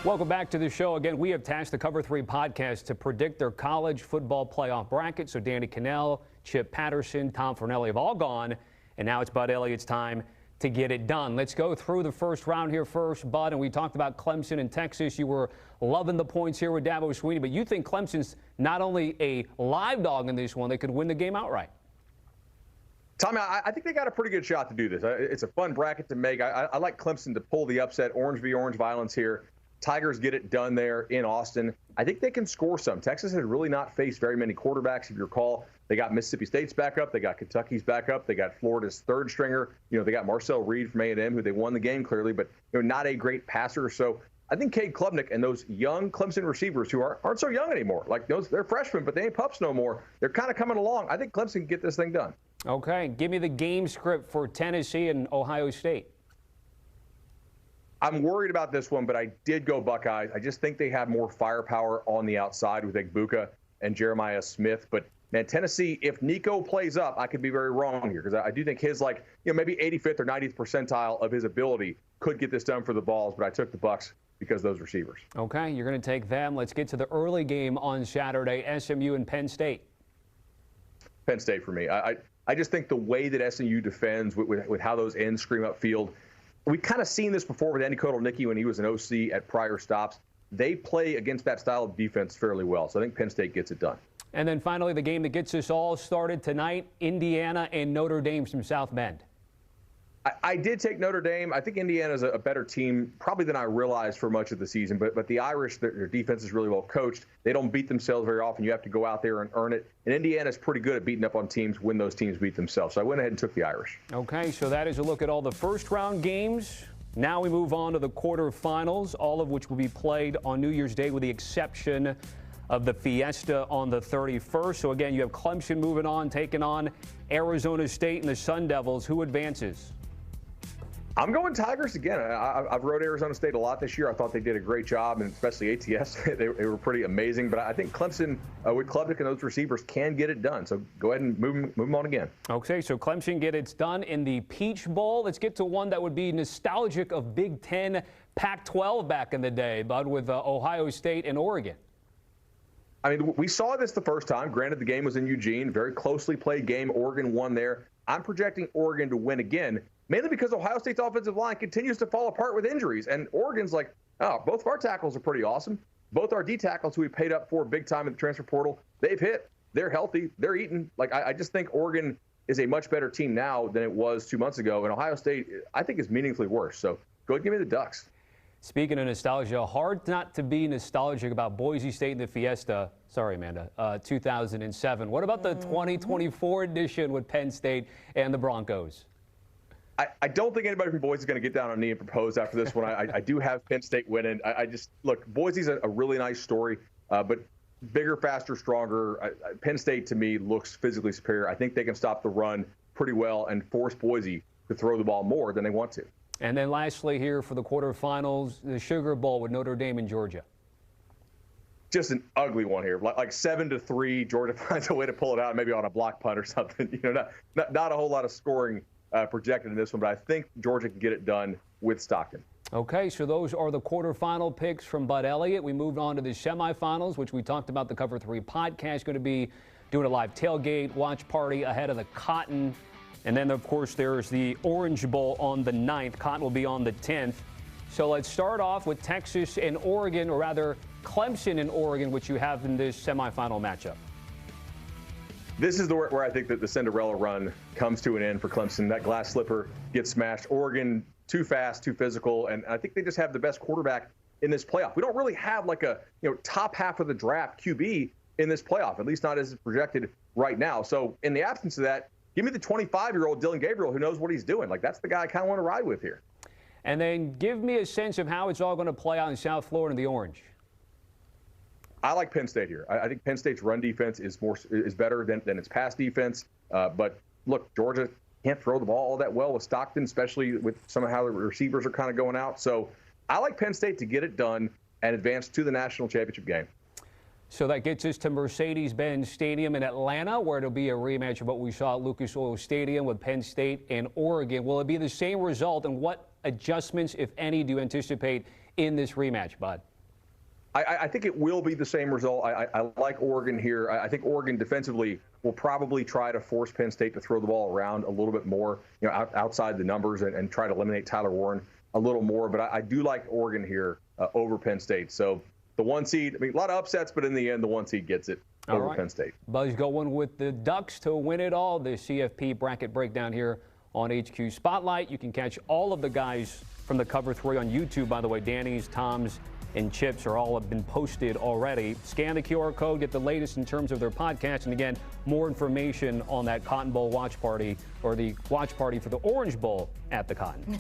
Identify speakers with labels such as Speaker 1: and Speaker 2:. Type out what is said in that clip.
Speaker 1: Welcome back to the show. Again, we have tasked the Cover 3 podcast to predict their college football playoff bracket. So Danny Cannell, Chip Patterson, Tom Fornelli have all gone, and now it's Bud Elliott's time to get it done. Let's go through the first round here first, Bud, and we talked about Clemson and Texas. You were loving the points here with Dabo Swinney, but you think Clemson's not only a live dog in this one, they could win the game outright.
Speaker 2: Tommy, I think they got a pretty good shot to do this. It's a fun bracket to make. I like Clemson to pull the upset, orange v. orange violence here. Tigers get it done there in Austin. I think they can score some. Texas had really not faced very many quarterbacks. If you recall, they got Mississippi State's backup. They got Kentucky's backup. They got Florida's third stringer. They got Marcel Reed from A&M, who they won the game clearly, but not a great passer. So I think Cade Klubnik and those young Clemson receivers who aren't so young anymore, like they're freshmen, but they ain't pups no more. They're kind of coming along. I think Clemson can get this thing done.
Speaker 1: Okay, give me the game script for Tennessee and Ohio State.
Speaker 2: I'm worried about this one, but I did go Buckeyes. I just think they have more firepower on the outside with Egbuka and Jeremiah Smith. But, man, Tennessee, if Nico plays up, I could be very wrong here because I do think his, maybe 85th or 90th percentile of his ability could get this done for the Vols, but I took the Bucks because of those receivers.
Speaker 1: Okay, you're going to take them. Let's get to the early game on Saturday, SMU and Penn State.
Speaker 2: Penn State for me. I just think the way that SMU defends with how those ends scream upfield, we've kind of seen this before with Andy Kotelnicki when he was an OC at prior stops. They play against that style of defense fairly well, so I think Penn State gets it done.
Speaker 1: And then finally, the game that gets us all started tonight, Indiana and Notre Dame from South Bend.
Speaker 2: I did take Notre Dame. I think Indiana's a better team probably than I realized for much of the season, but the Irish, their defense is really well coached. They don't beat themselves very often. You have to go out there and earn it. And Indiana's pretty good at beating up on teams when those teams beat themselves. So I went ahead and took the Irish.
Speaker 1: Okay, so that is a look at all the first-round games. Now we move on to the quarterfinals, all of which will be played on New Year's Day with the exception of the Fiesta on the 31st. So, again, you have Clemson moving on, taking on Arizona State and the Sun Devils. Who advances?
Speaker 2: I'm going Tigers again. I've rode Arizona State a lot this year. I thought they did a great job, and especially ATS. they were pretty amazing. But I think Clemson, with Klubnik and those receivers, can get it done. So go ahead and move them on again. Okay,
Speaker 1: so Clemson get it done in the Peach Bowl. Let's get to one that would be nostalgic of Big Ten, Pac-12 back in the day, Bud, with Ohio State and Oregon.
Speaker 2: I mean, we saw this the first time. Granted, the game was in Eugene. Very closely played game. Oregon won there. I'm projecting Oregon to win again, mainly because Ohio State's offensive line continues to fall apart with injuries. And Oregon's like, oh, both of our tackles are pretty awesome. Both our D tackles, who we paid up for big time in the transfer portal, they've hit. They're healthy. They're eating. I just think Oregon is a much better team now than it was 2 months ago. And Ohio State, I think, is meaningfully worse. So go ahead and give me the Ducks.
Speaker 1: Speaking of nostalgia, hard not to be nostalgic about Boise State and the Fiesta. Sorry, Amanda, 2007. What about the 2024 edition with Penn State and the Broncos?
Speaker 2: I don't think anybody from Boise is going to get down on a knee and propose after this one. I do have Penn State winning. Look, Boise's a really nice story, but bigger, faster, stronger. Penn State, to me, looks physically superior. I think they can stop the run pretty well and force Boise to throw the ball more than they want to.
Speaker 1: And then lastly here for the quarterfinals, the Sugar Bowl with Notre Dame and Georgia.
Speaker 2: Just an ugly one here, like 7-3. Georgia finds a way to pull it out, maybe on a block punt or something. Not a whole lot of scoring projected in this one, but I think Georgia can get it done with Stockton.
Speaker 1: Okay, so those are the quarterfinal picks from Bud Elliott. We moved on to the semifinals, which we talked about. The Cover 3 podcast going to be doing a live tailgate watch party ahead of the Cotton. And then, of course, there's the Orange Bowl on the 9th. Cotton will be on the 10th. So let's start off with Texas and Oregon, or rather Clemson and Oregon, which you have in this semifinal matchup.
Speaker 2: This is where I think that the Cinderella run comes to an end for Clemson. That glass slipper gets smashed. Oregon, too fast, too physical, and I think they just have the best quarterback in this playoff. We don't really have like a top half of the draft QB in this playoff, at least not as projected right now. So in the absence of that, give me the 25-year-old Dylan Gabriel who knows what he's doing. That's the guy I kind of want to ride with here.
Speaker 1: And then give me a sense of how it's all going to play out in South Florida in the Orange.
Speaker 2: I like Penn State here. I think Penn State's run defense is better than its pass defense. But look, Georgia can't throw the ball all that well with Stockton, especially with some of how the receivers are kind of going out. So I like Penn State to get it done and advance to the national championship game.
Speaker 1: So that gets us to Mercedes-Benz Stadium in Atlanta, where it'll be a rematch of what we saw at Lucas Oil Stadium with Penn State and Oregon. Will it be the same result, and what adjustments, if any, do you anticipate in this rematch, Bud?
Speaker 2: I think it will be the same result. I like Oregon here. I think Oregon defensively will probably try to force Penn State to throw the ball around a little bit more, outside the numbers and try to eliminate Tyler Warren a little more. But I do like Oregon here over Penn State. So the 1 seed, a lot of upsets, but in the end, the 1 seed gets it over Penn State.
Speaker 1: Buzz going with the Ducks to win it all. The CFP bracket breakdown here on HQ Spotlight. You can catch all of the guys from the Cover 3 on YouTube, by the way. Danny's, Tom's, and Chip's are all have been posted already. Scan the QR code, get the latest in terms of their podcast. And again, more information on that Cotton Bowl watch party, or the watch party for the Orange Bowl at the Cotton.